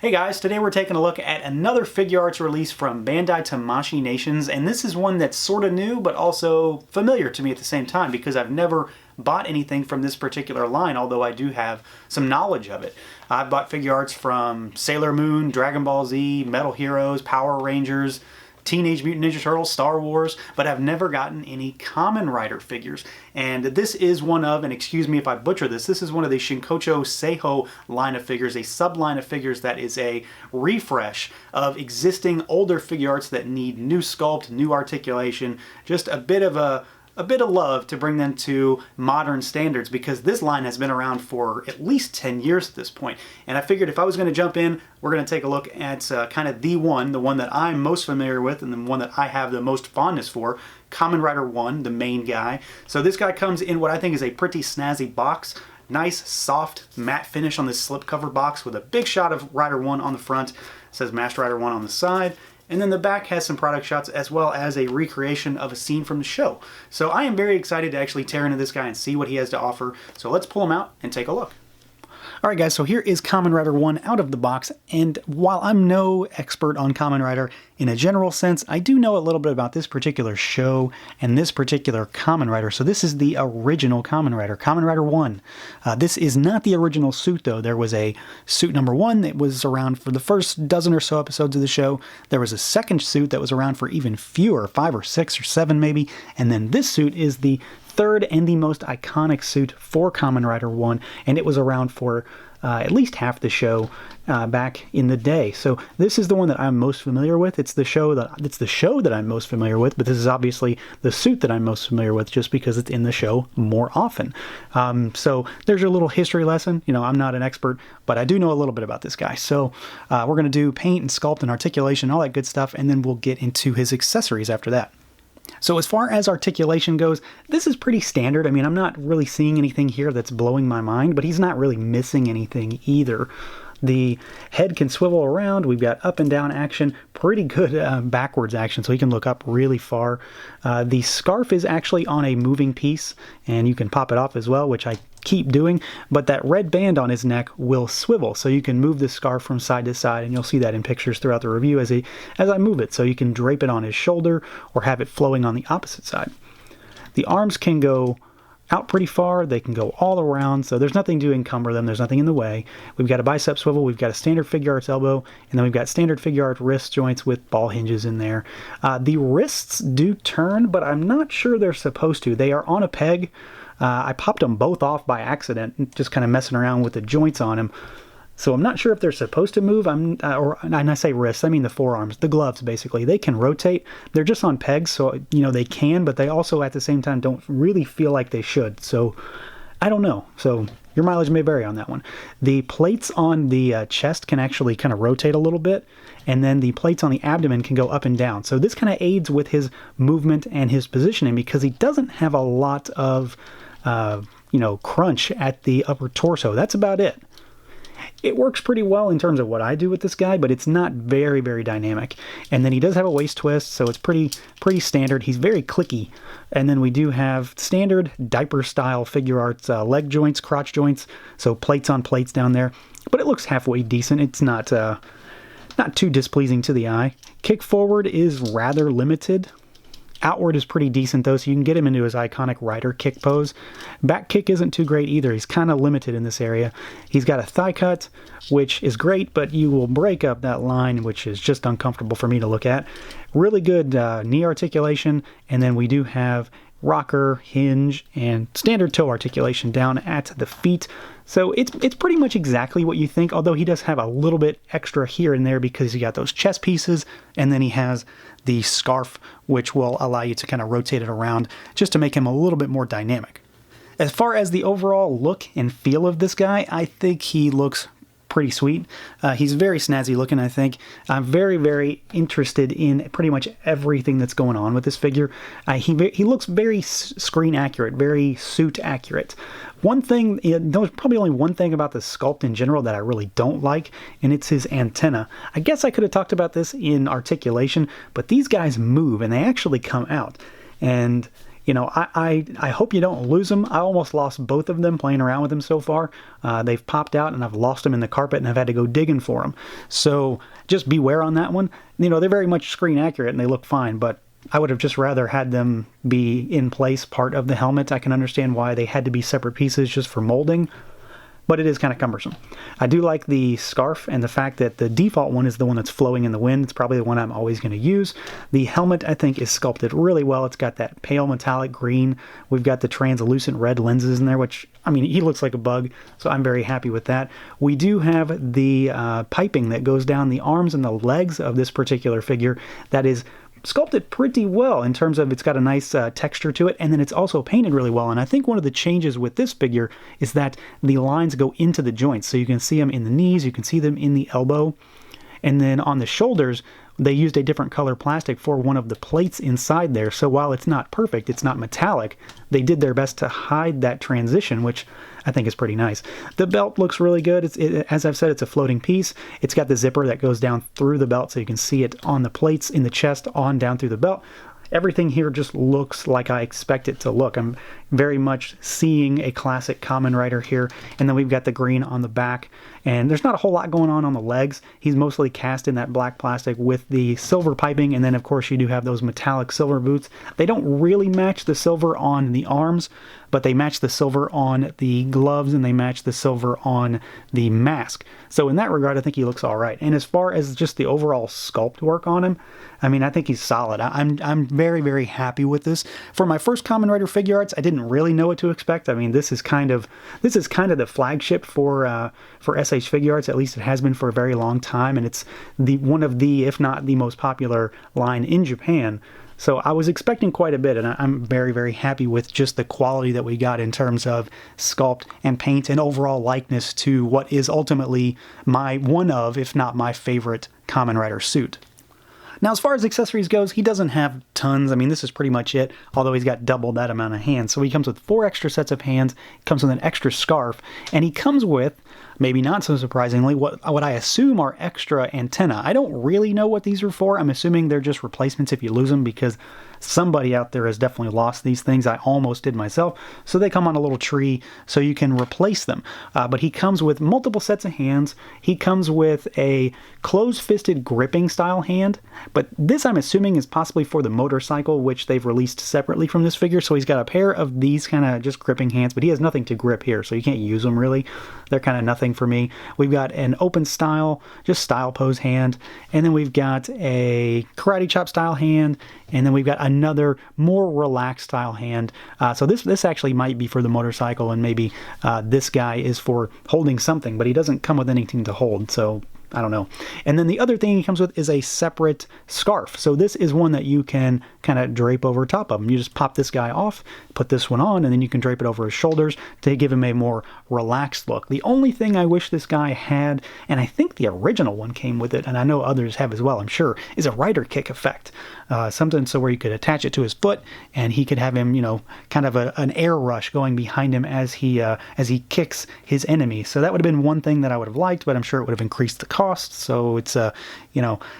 Hey guys, today we're taking a look at another Figuarts release from Bandai Tamashii Nations, and this is one that's sort of new but also familiar to me at the same time because I've never bought anything from this particular line, although I do have some knowledge of it. I've bought Figuarts from Sailor Moon, Dragon Ball Z, Metal Heroes, Power Rangers, Teenage Mutant Ninja Turtles, Star Wars, but I've never gotten any Kamen Rider figures. And this is one of, and excuse me if I butcher this is one of the SHINKOCCHOU SEIHou line of figures, a sub-line of figures that is a refresh of existing older Figuarts that need new sculpt, new articulation, just a bit of love to bring them to modern standards, because this line has been around for at least 10 years at this point. And I figured if I was going to jump in, we're going to take a look at kind of the one that I'm most familiar with and the one that I have the most fondness for, Kamen Rider 1, the main guy. So this guy comes in what I think is a pretty snazzy box. Nice, soft, matte finish on this slipcover box with a big shot of Rider 1 on the front. It says Master Rider 1 on the side. And then the back has some product shots as well as a recreation of a scene from the show. So I am very excited to actually tear into this guy and see what he has to offer. So let's pull him out and take a look. Alright guys, so here is Kamen Rider 1 out of the box, and while I'm no expert on Kamen Rider in a general sense, I do know a little bit about this particular show and this particular Kamen Rider. So this is the original Kamen Rider 1. This is not the original suit though. There was a suit number 1 that was around for the first dozen or so episodes of the show. There was a second suit that was around for even fewer, 5 or 6 or 7 maybe, and then this suit is the third and the most iconic suit for Kamen Rider 1, and it was around for at least half the show back in the day. So this is the one that I'm most familiar with. It's the show that I'm most familiar with, but this is obviously the suit that I'm most familiar with just because it's in the show more often. So there's your little history lesson. You know, I'm not an expert, but I do know a little bit about this guy. So we're going to do paint and sculpt and articulation, all that good stuff, and then we'll get into his accessories after that. So as far as articulation goes, this is pretty standard. I mean, I'm not really seeing anything here that's blowing my mind, but he's not really missing anything either. The head can swivel around. We've got up and down action, pretty good backwards action, so he can look up really far. The scarf is actually on a moving piece, and you can pop it off as well, which I keep doing, but that red band on his neck will swivel, so you can move the scarf from side to side, and you'll see that in pictures throughout the review as I move it, so you can drape it on his shoulder or have it flowing on the opposite side. The arms can go out pretty far, they can go all around, so there's nothing to encumber them, there's nothing in the way. We've got a bicep swivel, we've got a standard Figuarts elbow, and then we've got standard Figuarts wrist joints with ball hinges in there. The wrists do turn, but I'm not sure they're supposed to. They are on a peg. I popped them both off by accident, just kind of messing around with the joints on him. So I'm not sure if they're supposed to move. And I say wrists, I mean the forearms, the gloves basically. They can rotate. They're just on pegs, so you know they can, but they also at the same time don't really feel like they should. So I don't know. So your mileage may vary on that one. The plates on the chest can actually kind of rotate a little bit, and then the plates on the abdomen can go up and down. So this kind of aids with his movement and his positioning because he doesn't have a lot of crunch at the upper torso. That's about it. It works pretty well in terms of what I do with this guy, but it's not very, very dynamic. And then he does have a waist twist, so it's pretty standard. He's very clicky. And then we do have standard diaper-style Figuarts leg joints, crotch joints, so plates on plates down there. But it looks halfway decent. It's not too displeasing to the eye. Kick forward is rather limited. Outward is pretty decent though, so you can get him into his iconic rider kick pose. Back kick isn't too great either. He's kind of limited in this area. He's got a thigh cut, which is great, but you will break up that line, which is just uncomfortable for me to look at. Really good knee articulation, and then we do have rocker, hinge, and standard toe articulation down at the feet. So it's pretty much exactly what you think, although he does have a little bit extra here and there because he got those chest pieces, and then he has the scarf, which will allow you to kind of rotate it around just to make him a little bit more dynamic. As far as the overall look and feel of this guy, I think he looks pretty sweet. He's very snazzy looking, I think. I'm very, very interested in pretty much everything that's going on with this figure. He looks very screen accurate, very suit accurate. One thing, there's probably only one thing about the sculpt in general that I really don't like, and it's his antenna. I guess I could have talked about this in articulation, but these guys move and they actually come out. And you know, I hope you don't lose them. I almost lost both of them playing around with them so far. They've popped out and I've lost them in the carpet and I've had to go digging for them. So just beware on that one. You know, they're very much screen accurate and they look fine, but I would have just rather had them be in place, part of the helmet. I can understand why they had to be separate pieces just for molding, but it is kind of cumbersome. I do like the scarf and the fact that the default one is the one that's flowing in the wind. It's probably the one I'm always going to use. The helmet, I think, is sculpted really well. It's got that pale metallic green. We've got the translucent red lenses in there, which, I mean, he looks like a bug, so I'm very happy with that. We do have the piping that goes down the arms and the legs of this particular figure that is sculpted pretty well in terms of it's got a nice texture to it, and then it's also painted really well. And I think one of the changes with this figure is that the lines go into the joints, so you can see them in the knees, you can see them in the elbow, and then on the shoulders they used a different color plastic for one of the plates inside there. So while it's not perfect, it's not metallic, they did their best to hide that transition, which I think is pretty nice. The belt looks really good. As I've said, it's a floating piece. It's got the zipper that goes down through the belt so you can see it on the plates, in the chest, on down through the belt. Everything here just looks like I expect it to look. I'm very much seeing a classic Kamen Rider here. And then we've got the green on the back. And there's not a whole lot going on the legs. He's mostly cast in that black plastic with the silver piping. And then, of course, you do have those metallic silver boots. They don't really match the silver on the arms, but they match the silver on the gloves and they match the silver on the mask. So in that regard, I think he looks all right. And as far as just the overall sculpt work on him, I mean, I think he's solid. I'm very, very happy with this. For my first Kamen Rider Figuarts, I didn't really know what to expect. I mean, this is kind of the flagship for SH Figuarts. At least it has been for a very long time, and it's one of the, if not the most popular line in Japan. So I was expecting quite a bit, and I'm very, very happy with just the quality that we got in terms of sculpt and paint and overall likeness to what is ultimately one of, if not my favorite Kamen Rider suit. Now, as far as accessories goes, he doesn't have tons. I mean, this is pretty much it, although he's got double that amount of hands. So he comes with 4 extra sets of hands, he comes with an extra scarf, and he comes with, maybe not so surprisingly, what I assume are extra antennae. I don't really know what these are for. I'm assuming they're just replacements if you lose them, because somebody out there has definitely lost these things. I almost did myself. So they come on a little tree so you can replace them. But he comes with multiple sets of hands. He comes with a closed-fisted gripping style hand. But this, I'm assuming, is possibly for the motorcycle, which they've released separately from this figure. So he's got a pair of these kind of just gripping hands, but he has nothing to grip here, so you can't use them really. They're kind of nothing for me. We've got an open style, just style pose hand, and then we've got a karate chop style hand, and then we've got another more relaxed style hand. So this actually might be for the motorcycle, and maybe this guy is for holding something, but he doesn't come with anything to hold, so I don't know. And then the other thing he comes with is a separate scarf. So this is one that you can kind of drape over top of him. You just pop this guy off, put this one on, and then you can drape it over his shoulders to give him a more relaxed look. The only thing I wish this guy had, and I think the original one came with it, and I know others have as well, I'm sure, is a rider kick effect. Something so where you could attach it to his foot, and he could have him, you know, kind of an air rush going behind him as he kicks his enemy. So that would have been one thing that I would have liked, but I'm sure it would have increased the cost. So it's a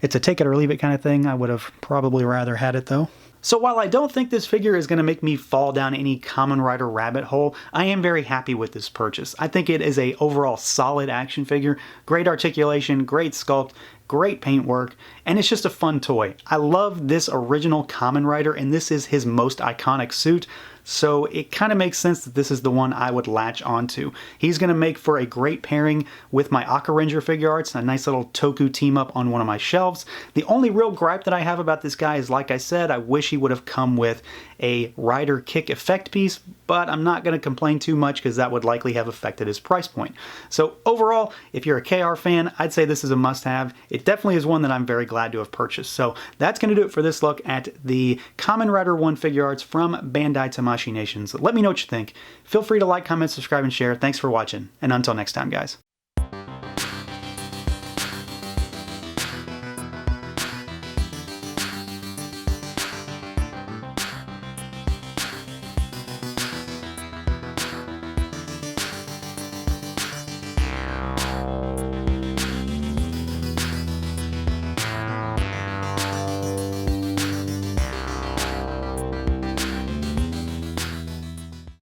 take it or leave it kind of thing. I would have probably rather had it though. So while I don't think this figure is going to make me fall down any Kamen Rider rabbit hole, I am very happy with this purchase. I think it is a overall solid action figure, great articulation, great sculpt, great paintwork, and it's just a fun toy. I love this original Kamen Rider, and this is his most iconic suit. So it kind of makes sense that this is the one I would latch onto. He's going to make for a great pairing with my Aka Ranger Figuarts, a nice little Toku team up on one of my shelves. The only real gripe that I have about this guy is, like I said, I wish he would have come with a rider kick effect piece, but I'm not going to complain too much because that would likely have affected his price point. So overall, if you're a KR fan, I'd say this is a must-have. It definitely is one that I'm very glad to have purchased. So that's going to do it for this look at the Kamen Rider 1 Figuarts from Bandai Tamashii Nations. Let me know what you think. Feel free to like, comment, subscribe, and share. Thanks for watching, and until next time, guys.